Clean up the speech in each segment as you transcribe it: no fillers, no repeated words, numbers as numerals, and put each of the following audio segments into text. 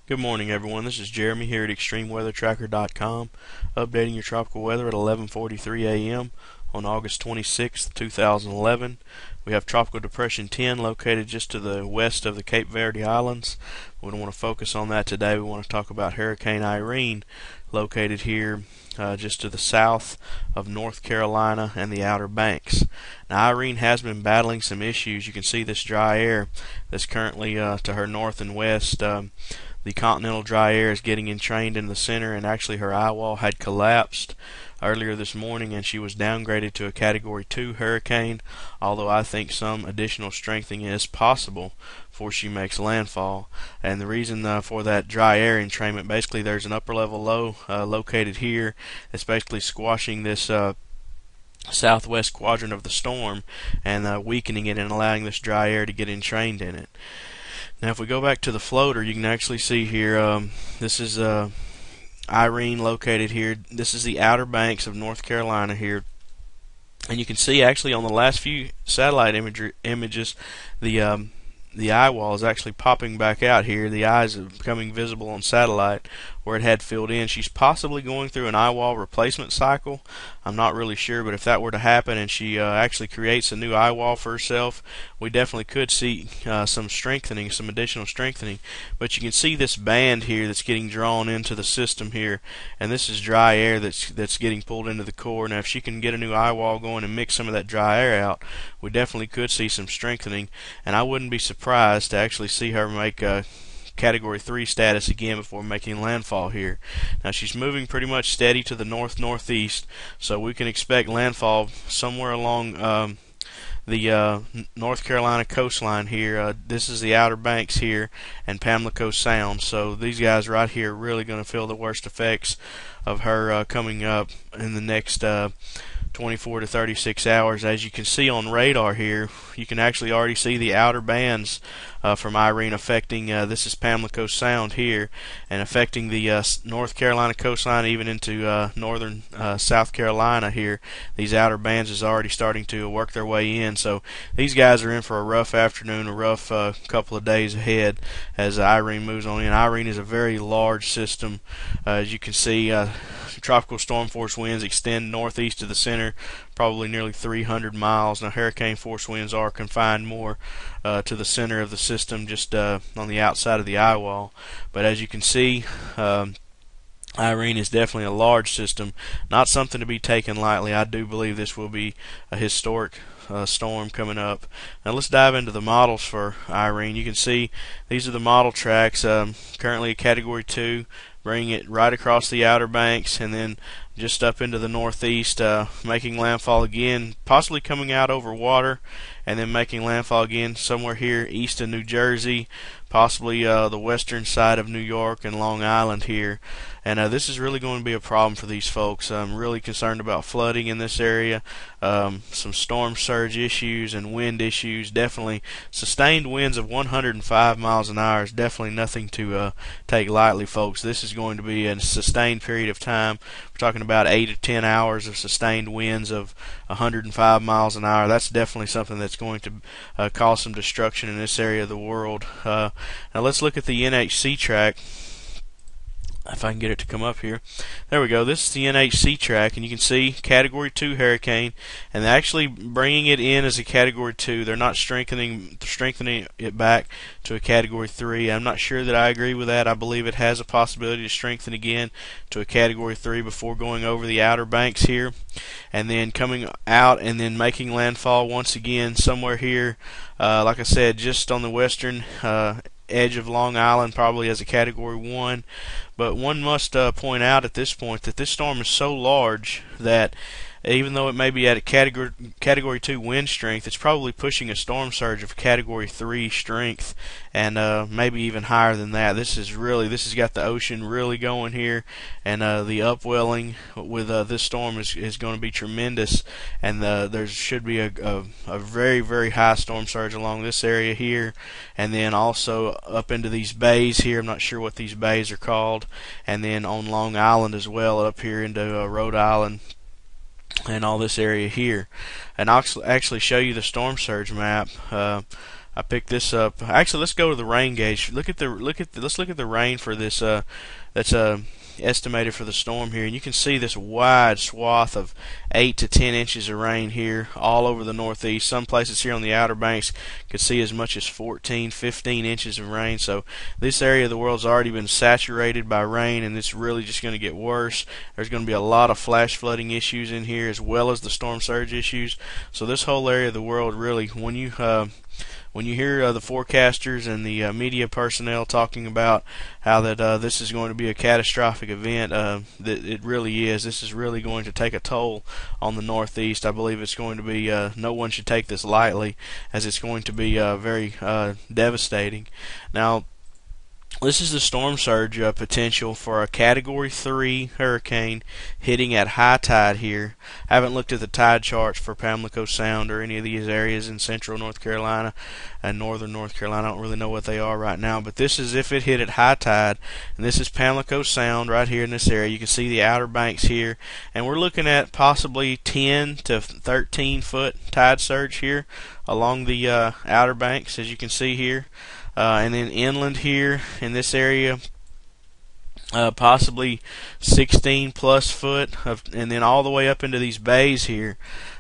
Good morning, everyone. This is Jeremy here at ExtremeWeatherTracker.com, updating your tropical weather at 11:43 a.m. on August 26th, 2011. We have Tropical Depression 10 located just to the west of the Cape Verde Islands. We don't want to focus on that today. We want to talk about Hurricane Irene, located here just to the south of North Carolina and the Outer Banks. Now, Irene has been battling some issues. You can see this dry air that's currently to her north and west. The continental dry air is getting entrained in the center, and actually her eye wall had collapsed earlier this morning, and she was downgraded to a Category 2 hurricane, although I think some additional strengthening is possible before she makes landfall. And the reason for that dry air entrainment, basically there's an upper level low located here that's basically squashing this southwest quadrant of the storm and weakening it and allowing this dry air to get entrained in it. Now, if we go back to the floater, you can actually see here, this is Irene located here. This is the Outer Banks of North Carolina here. And you can see actually on the last few satellite images, the eye wall is actually popping back out here. The eyes are becoming visible on satellite where it had filled in. She's possibly going through an eye wall replacement cycle. I'm not really sure, but if that were to happen and she actually creates a new eye wall for herself, we definitely could see some strengthening, some additional strengthening. But you can see this band here that's getting drawn into the system here, and this is dry air that's getting pulled into the core. Now, if she can get a new eye wall going and mix some of that dry air out, we definitely could see some strengthening, and I wouldn't be surprised to actually see her make Category 3 status again before making landfall here. Now, she's moving pretty much steady to the north-northeast, so we can expect landfall somewhere along the North Carolina coastline here. This is the Outer Banks here and Pamlico Sound, so these guys right here are really going to feel the worst effects of her coming up in the next 24 to 36 hours. As you can see on radar here, you can actually already see the outer bands from Irene affecting, this is Pamlico Sound here, and affecting the North Carolina coastline, even into northern South Carolina here. These outer bands is already starting to work their way in, so these guys are in for a rough afternoon, a rough couple of days ahead as Irene moves on in. Irene is a very large system. As you can see, tropical storm force winds extend northeast of the center, probably nearly 300 miles. Now, hurricane force winds are confined more to the center of the system, just on the outside of the eye wall. But as you can see, Irene is definitely a large system, not something to be taken lightly. I do believe this will be a historic storm coming up. Now, let's dive into the models for Irene. You can see these are the model tracks. Currently a Category 2, bringing it right across the Outer Banks and then just up into the northeast, making landfall again, possibly coming out over water and then making landfall again somewhere here east of New Jersey, possibly the western side of New York and Long Island here. And this is really going to be a problem for these folks. I'm really concerned about flooding in this area, some storm surge issues and wind issues. Definitely sustained winds of 105 miles an hour is definitely nothing to take lightly, folks. This is going to be a sustained period of time. We're talking about 8 to 10 hours of sustained winds of 105 miles an hour. That's definitely something that's going to cause some destruction in this area of the world. Now let's look at the NHC track. If I can get it to come up here. There we go. This is the NHC track, and you can see Category 2 hurricane, and they're actually bringing it in as a Category 2. They're not strengthening it back to a Category 3. I'm not sure that I agree with that. I believe it has a possibility to strengthen again to a Category 3 before going over the Outer Banks here, and then coming out and then making landfall once again somewhere here, like I said, just on the western edge of Long Island, probably as a Category 1. But one must point out at this point that this storm is so large that even though it may be at a Category 2 wind strength, it's probably pushing a storm surge of Category 3 strength, and maybe even higher than that. This has got the ocean really going here, and the upwelling with this storm is going to be tremendous, and there should be a very, very high storm surge along this area here, and then also up into these bays here. I'm not sure what these bays are called, and then on Long Island as well, up here into Rhode Island and all this area here. And I'll actually show you the storm surge map. I picked this up. Actually, let's go to the rain gauge. Let's look at the rain for this. That's estimated for the storm here, and you can see this wide swath of 8 to 10 inches of rain here all over the Northeast. Some places here on the Outer Banks could see as much as 14, 15 inches of rain. So this area of the world's already been saturated by rain, and it's really just going to get worse. There's going to be a lot of flash flooding issues in here, as well as the storm surge issues. So this whole area of the world, really, when you hear the forecasters and the media personnel talking about how that this is going to be a catastrophic event, that it really is. This is really going to take a toll on the Northeast. I believe it's going to be, no one should take this lightly, as it's going to be very devastating. Now, this is the storm surge potential for a Category 3 hurricane hitting at high tide here. I haven't looked at the tide charts for Pamlico Sound or any of these areas in central North Carolina and northern North Carolina. I don't really know what they are right now, but this is if it hit at high tide, and this is Pamlico Sound right here in this area. You can see the Outer Banks here, and we're looking at possibly 10 to 13 foot tide surge here along the Outer Banks, as you can see here. And then inland here in this area, possibly 16 plus foot, and then all the way up into these bays here.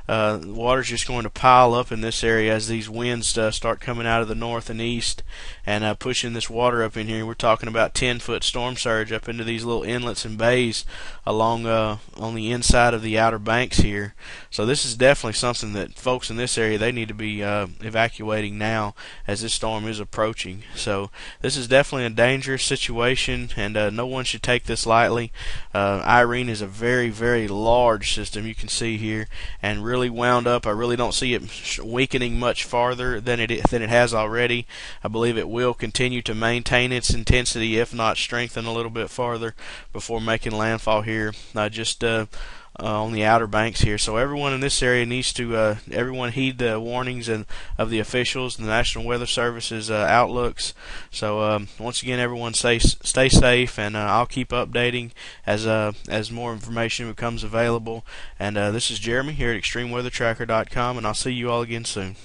The water's just going to pile up in this area as these winds start coming out of the north and east and pushing this water up in here. We're talking about 10-foot storm surge up into these little inlets and bays along on the inside of the Outer Banks here. So this is definitely something that folks in this area, they need to be evacuating now as this storm is approaching. So this is definitely a dangerous situation, and no one should take this lightly. Irene is a very, very large system, you can see here, and really wound up. I really don't see it weakening much farther than it has already. I believe it will continue to maintain its intensity, if not strengthen a little bit farther, before making landfall here just on the Outer Banks here. So everyone in this area needs to everyone heed the warnings of the officials, the National Weather Service's outlooks. So once again, everyone stay safe, and I'll keep updating as more information becomes available. And this is Jeremy here at ExtremeWeatherTracker.com, and I'll see you all again soon.